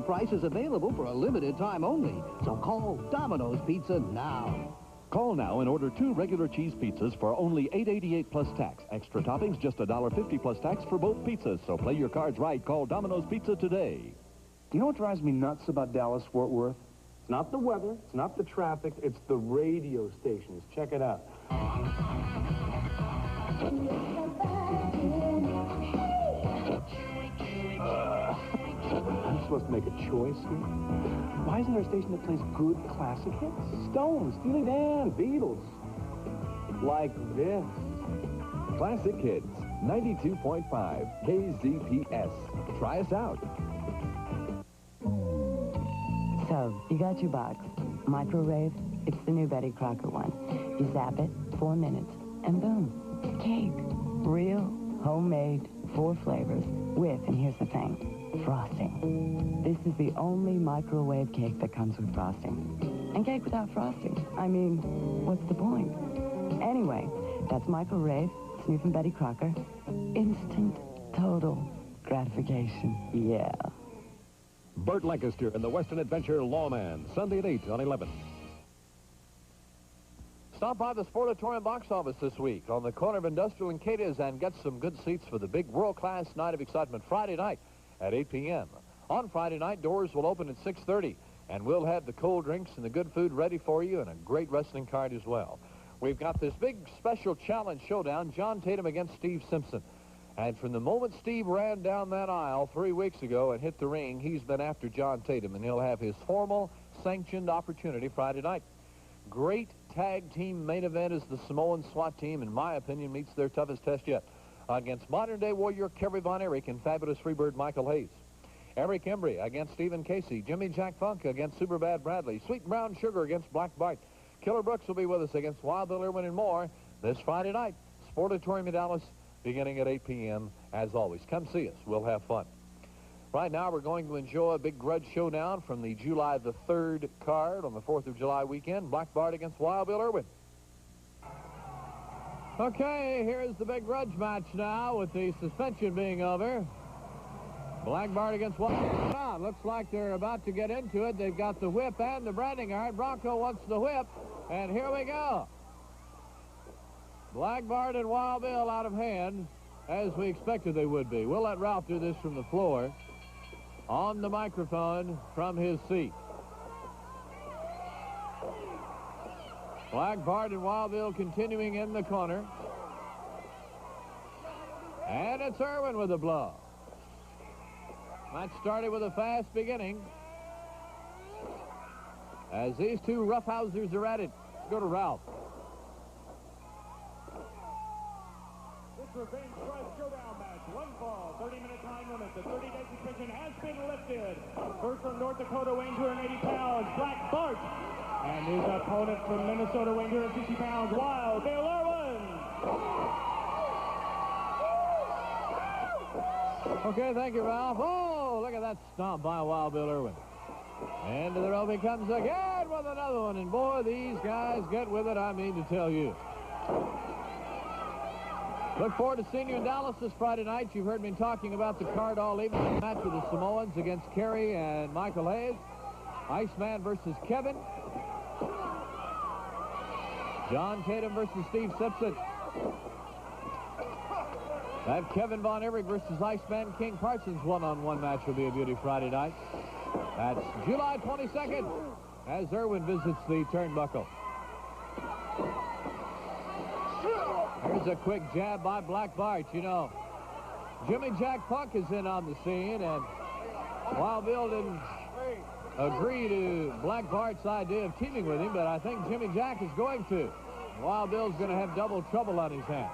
special price is available for a limited time only. So call Domino's Pizza now. Call now and order 2 regular cheese pizzas for only $8.88 plus tax. Extra toppings, just $1.50 plus tax for both pizzas. So play your cards right. Call Domino's Pizza today. You know what drives me nuts about Dallas-Fort Worth? It's not the weather, it's not the traffic, it's the radio stations. Check it out. I'm supposed to make a choice here? Why isn't there a station that plays good classic hits? Stones, Steely Dan, Beatles. Like this. Classic Hits, 92.5 KZPS. Try us out. So, you got your box. Microwave, it's the new Betty Crocker one. You zap it, 4 minutes, and boom, cake. Real, homemade, 4 flavors, with, and here's the thing, frosting. This is the only microwave cake that comes with frosting. And cake without frosting. I mean, what's the point? Anyway, that's Microwave. It's new from Betty Crocker. Instant, total gratification. Yeah. Burt Lancaster in the Western Adventure Lawman, Sunday at 8 on 11. Stop by the Sportatorium box office this week on the corner of Industrial and Cadiz and get some good seats for the big world-class night of excitement Friday night at 8 p.m. On Friday night, doors will open at 6:30, and we'll have the cold drinks and the good food ready for you and a great wrestling card as well. We've got this big special challenge showdown, John Tatum against Steve Simpson. And from the moment Steve ran down that aisle 3 weeks ago and hit the ring, he's been after John Tatum, and he'll have his formal sanctioned opportunity Friday night. Great tag team main event as the Samoan SWAT team, in my opinion, meets their toughest test yet against modern-day warrior Kerry Von Erich and fabulous freebird Michael Hayes. Eric Embry against Stephen Casey. Jimmy Jack Funk against Superbad Bradley. Sweet Brown Sugar against Black Bart. Killer Brooks will be with us against Wild Bill Irwin and more this Friday night. Sportatorium in Dallas, beginning at 8 p.m. as always. Come see us. We'll have fun. Right now, we're going to enjoy a big grudge showdown from the July the 3rd card on the 4th of July weekend. Black Bart against Wild Bill Irwin. Okay, here's the big grudge match now with the suspension being over. Black Bart against Wild Bill. Looks like they're about to get into it. They've got the whip and the branding iron. Bronco wants the whip, and here we go. Black Bart and Wild Bill out of hand, as we expected they would be. We'll let Ralph do this from the floor, on the microphone from his seat. Black Bart and Wild Bill continuing in the corner. And it's Irwin with a blow. Match started with a fast beginning, as these two roughhousers are at it. Let's go to Ralph. This revenge strike showdown match, 1 fall, 30-minute time limit. The 30-day suspension has been lifted. First from North Dakota, weighing 280 pounds, Black Bart. And his opponent from Minnesota, weighing 260 pounds, Wild Bill Irwin. Okay, thank you, Ralph. Oh, look at that stomp by Wild Bill Irwin. Into the rope he comes again with another one. And boy, these guys get with it, I mean to tell you. Look forward to seeing you in Dallas this Friday night. You've heard me talking about the card all evening. The match with the Samoans against Kerry and Michael Hayes. Iceman versus Kevin. John Tatum versus Steve Simpson. I have Kevin Von Erich versus Iceman King Parsons. One-on-one match will be a beauty Friday night. That's July 22nd as Irwin visits the turnbuckle. Here's a quick jab by Black Bart. You know, Jimmy Jack Funk is in on the scene, and Wild Bill didn't agree to Black Bart's idea of teaming with him, but I think Jimmy Jack is going to. Wild Bill's going to have double trouble on his hands.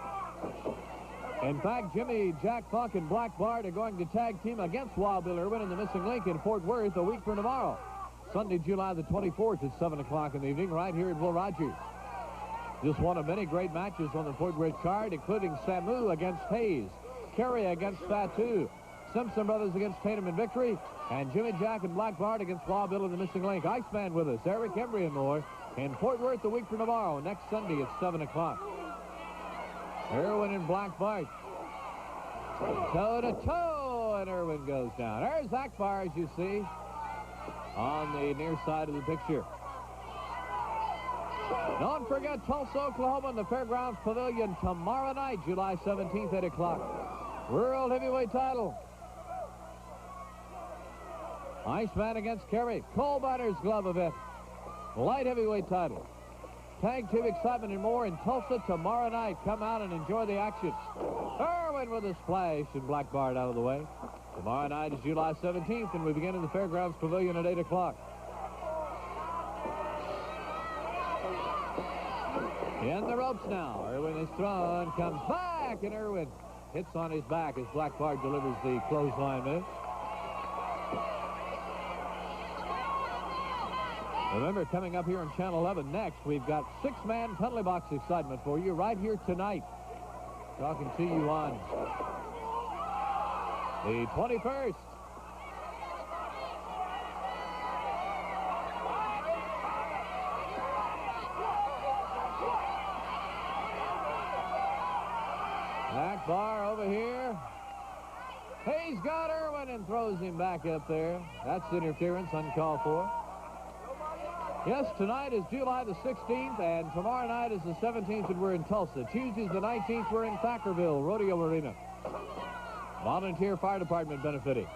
In fact, Jimmy Jack Funk and Black Bart are going to tag team against Wild Bill Irwin in the Missing Link in Fort Worth a week from tomorrow. Sunday, July the 24th at 7 o'clock in the evening, right here at Will Rogers. Just one of many great matches on the Fort Worth card, including Samu against Hayes, Kerry against Fatu, Simpson Brothers against Tatum and Victory, and Jimmy Jack and Black Bart against Wild Bill in the Missing Link. Iceman with us, Eric Embry and more, in Fort Worth a week from tomorrow, next Sunday at 7 o'clock. Irwin and Black Bart. Toe-to-toe, and Irwin goes down. There's Akbar, as you see. on the near side of the picture. Don't forget Tulsa, Oklahoma, in the Fairgrounds Pavilion tomorrow night, July 17th, 8 o'clock. World Heavyweight title. Iceman against Kerry. Coal Miner's Glove event. Light heavyweight title. Tag team excitement and more in Tulsa tomorrow night. Come out and enjoy the action. Irwin with a splash and Black Bart out of the way. Tomorrow night is July 17th, and we begin in the Fairgrounds Pavilion at 8 o'clock. In the ropes now. Irwin is thrown, comes back, and Irwin hits on his back as Black Bart delivers the clothesline move. Remember, coming up here on Channel 11 next, we've got six-man penalty box excitement for you right here tonight. Talking to you on the 21st. Akbar over here. He's got Irwin and throws him back up there. That's interference, uncalled for. Yes, tonight is July the 16th, and tomorrow night is the 17th, and we're in Tulsa. Tuesday's the 19th, we're in Thackerville, Rodeo Arena. Volunteer Fire Department benefiting.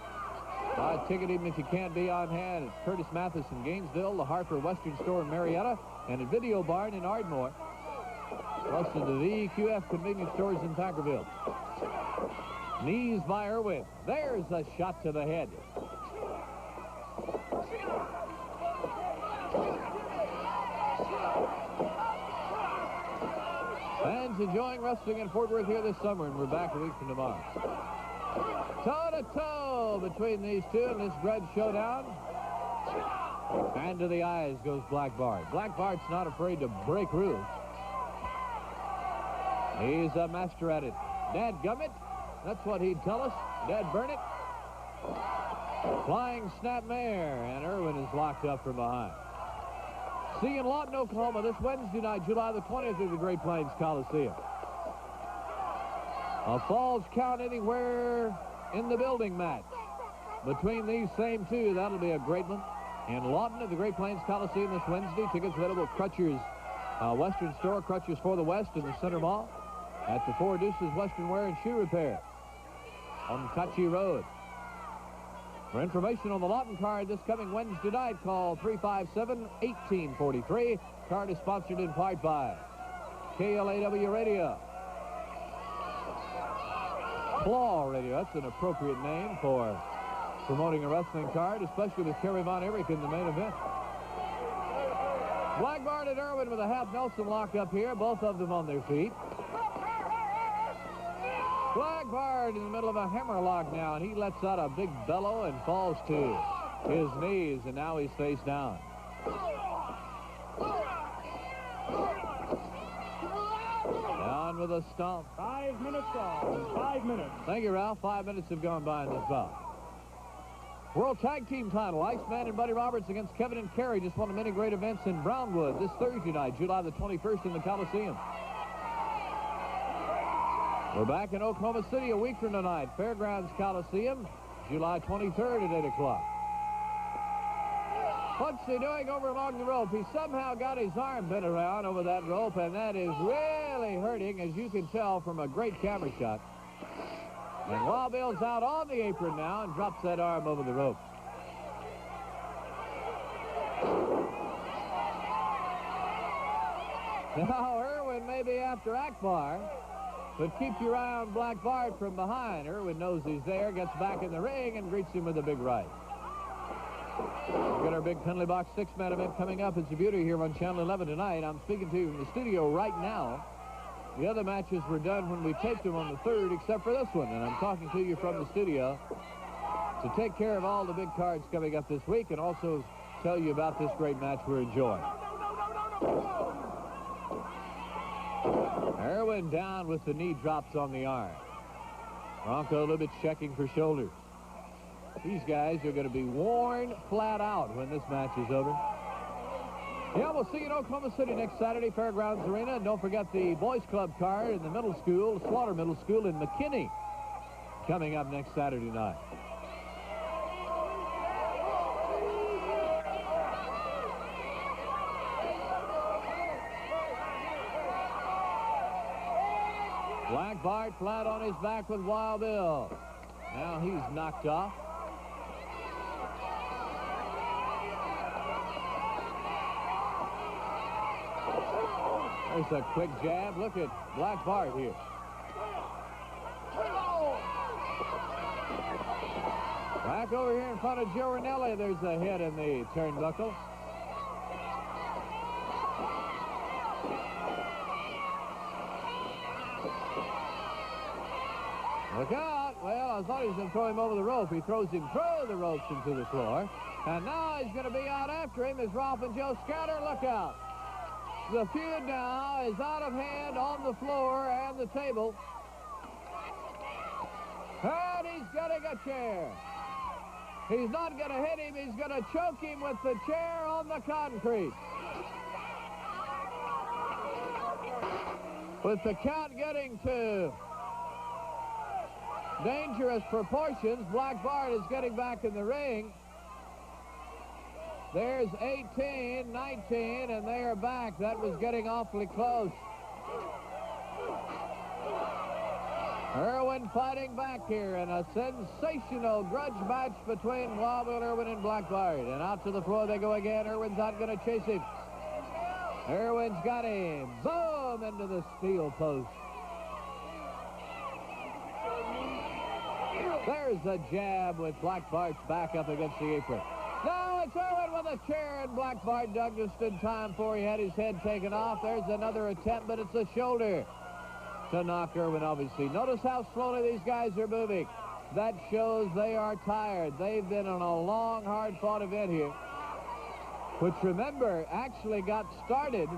Buy a ticket even if you can't be on hand at Curtis Mathis in Gainesville, the Harper Western Store in Marietta, and a Video Barn in Ardmore. Plus to the VQF convenience stores in Thackerville. Knees by Irwin. There's a shot to the head. Fans enjoying wrestling in Fort Worth here this summer, and we're back a week from tomorrow. Toe-to-toe between these two in this dread showdown. And to the eyes goes Black Bart. Black Bart's not afraid to break rules. He's a master at it. Dadgummit, that's what he'd tell us. Dad burn it. Flying snapmare, and Irwin is locked up from behind. See you in Lawton, Oklahoma this Wednesday night, July the 20th at the Great Plains Coliseum. A Falls Count Anywhere in the building match between these same two. That'll be a great one. In Lawton at the Great Plains Coliseum this Wednesday. Tickets available at Crutcher's Western Store, Crutcher's for the West in the Center Mall. At the Four Deuces Western Wear and Shoe Repair on Kachi Road. For information on the Lawton card this coming Wednesday night, call 357-1843. Card is sponsored in part by KLAW Radio. Claw Radio, that's an appropriate name for promoting a wrestling card, especially with Kerry Von Erich in the main event. Black Bart and Irwin with a half Nelson lock up here, both of them on their feet. Black Bart in the middle of a hammerlock now, and he lets out a big bellow and falls to his knees, and now he's face down. Down with a stomp. 5 minutes gone. 5 minutes. Thank you, Ralph. 5 minutes have gone by in this bout. World Tag Team title, Iceman and Buddy Roberts against Kevin and Kerry. Just one of many great events in Brownwood this Thursday night, July the 21st in the Coliseum. We're back in Oklahoma City a week from tonight. Fairgrounds Coliseum, July 23rd at 8 o'clock. What's he doing over along the rope? He somehow got his arm bent around over that rope, and that is really hurting, as you can tell from a great camera shot. And Wild Bill's out on the apron now and drops that arm over the rope. Now, Irwin may be after Akbar, but keep your eye on Black Bart from behind. Irwin knows he's there, gets back in the ring, and greets him with a big right. We've got our big penalty box six-man event coming up. It's a beauty here on Channel 11 tonight. I'm speaking to you in the studio right now. The other matches were done when we taped them on the 3rd, except for this one, and I'm talking to you from the studio to take care of all the big cards coming up this week and also tell you about this great match we're enjoying. Irwin down with the knee drops on the arm. Bronco a little bit checking for shoulders. These guys are going to be worn flat out when this match is over. Yeah, we'll see you in Oklahoma City next Saturday, Fairgrounds Arena. And don't forget the Boys Club card in the middle school, Slaughter Middle School in McKinney, coming up next Saturday night. Black Bart flat on his back with Wild Bill. Now he's knocked off. There's a quick jab. Look at Black Bart here. Back over here in front of Joe Ranelli, there's a hit in the turnbuckle. Look out. Well, I thought he was going to throw him over the rope. He throws him through the ropes into the floor. And now he's going to be out after him as Ralph and Joe scatter. Look out. The feud now is out of hand on the floor and the table. And he's getting a chair. He's not going to hit him. He's going to choke him with the chair on the concrete. With the count getting to dangerous proportions, Black Bart is getting back in the ring. There's 18, 19, and they are back. That was getting awfully close. Irwin fighting back here in a sensational grudge match between Wild Bill Irwin and Black Bart. And out to the floor they go again. Irwin's not going to chase him. Irwin's got him. Boom! Into the steel post. There's a jab with Black Bart's back up against the apron. Now it's Irwin with a chair, and Black Bart dug just in time for he had his head taken off. There's another attempt, but it's a shoulder to knock Irwin, obviously. Notice how slowly these guys are moving. That shows they are tired. They've been on a long, hard-fought event here, which, remember, actually got started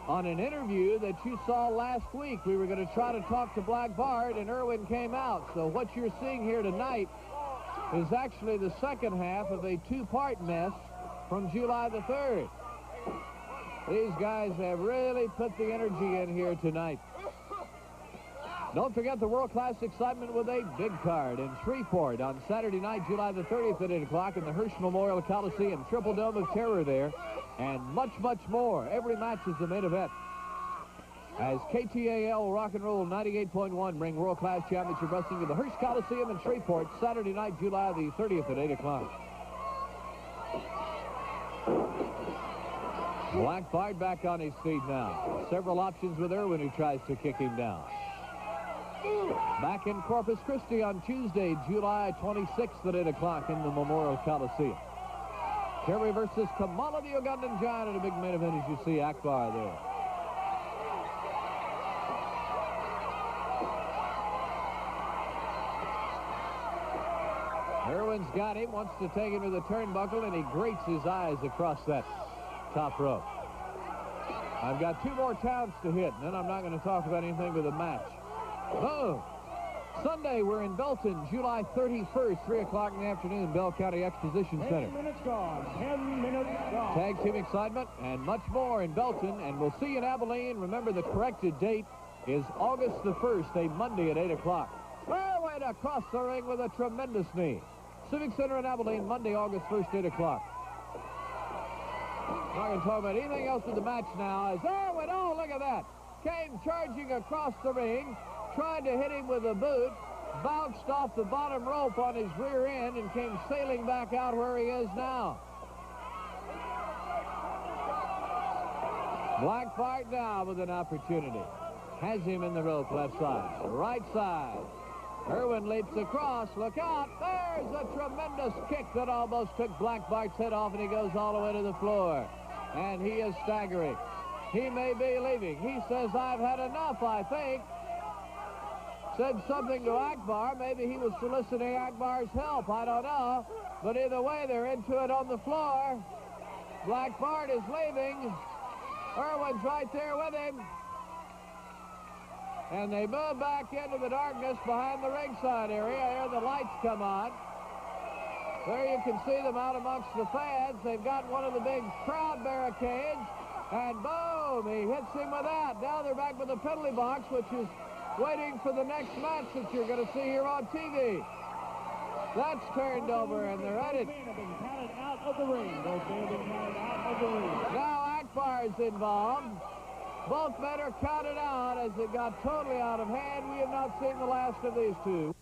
on an interview that you saw last week. We were going to try to talk to Black Bart, and Irwin came out. So what you're seeing here tonight is actually the second half of a two-part mess from July the 3rd. These guys have really put the energy in here tonight. Don't forget the world-class excitement with a big card in Shreveport on Saturday night, July the 30th at 8 o'clock in the Hirsch Memorial Coliseum. Triple Dome of Terror there, and much, much more. Every match is the main event. As KTAL Rock and Roll 98.1 bring world-class championship wrestling to the Hirsch Coliseum in Shreveport, Saturday night, July the 30th at 8 o'clock. Black Bart back on his feet now. Several options with Irwin, who tries to kick him down. Back in Corpus Christi on Tuesday, July 26th at 8 o'clock in the Memorial Coliseum. Kerry versus Kamala, the Ugandan Giant, in a big main event, as you see Akbar there. Irwin's got him, wants to take him to the turnbuckle, and he grates his eyes across that top rope. I've got two more towns to hit, and then I'm not going to talk about anything with the match. Oh, Sunday, we're in Belton, July 31st, 3 o'clock in the afternoon, Bell County Exposition Center. 10 minutes gone. 10 minutes gone. Tag team excitement and much more in Belton, and we'll see you in Abilene. Remember, the corrected date is August the 1st, a Monday at 8 o'clock. Irwin across the ring with a tremendous knee. Civic Center in Abilene, Monday, August 1st, 8 o'clock. I'm not going to talk about anything else in the match now. As Irwin, oh, look at that, came charging across the ring, tried to hit him with a boot, bounced off the bottom rope on his rear end, and came sailing back out where he is now. Black Bart now with an opportunity. Has him in the rope, left side. Right side. Irwin leaps across. Look out. There's a tremendous kick that almost took Black Bart's head off, and he goes all the way to the floor. And he is staggering. He may be leaving. He says, I've had enough, I think. Said something to Akbar. Maybe he was soliciting Akbar's help. I don't know. But either way, they're into it on the floor. Black Bart is leaving. Irwin's right there with him. And they move back into the darkness behind the ringside area. Here the lights come on. There you can see them out amongst the fans. They've got one of the big crowd barricades. And boom, he hits him with that. Now they're back with the penalty box, which is waiting for the next match that you're going to see here on TV. That's turned over, and they're at it. Those men have been counted out of the ring. Those men have been counted out of the ring. Now Akbar's involved. Both men are counted out as it got totally out of hand. We have not seen the last of these two.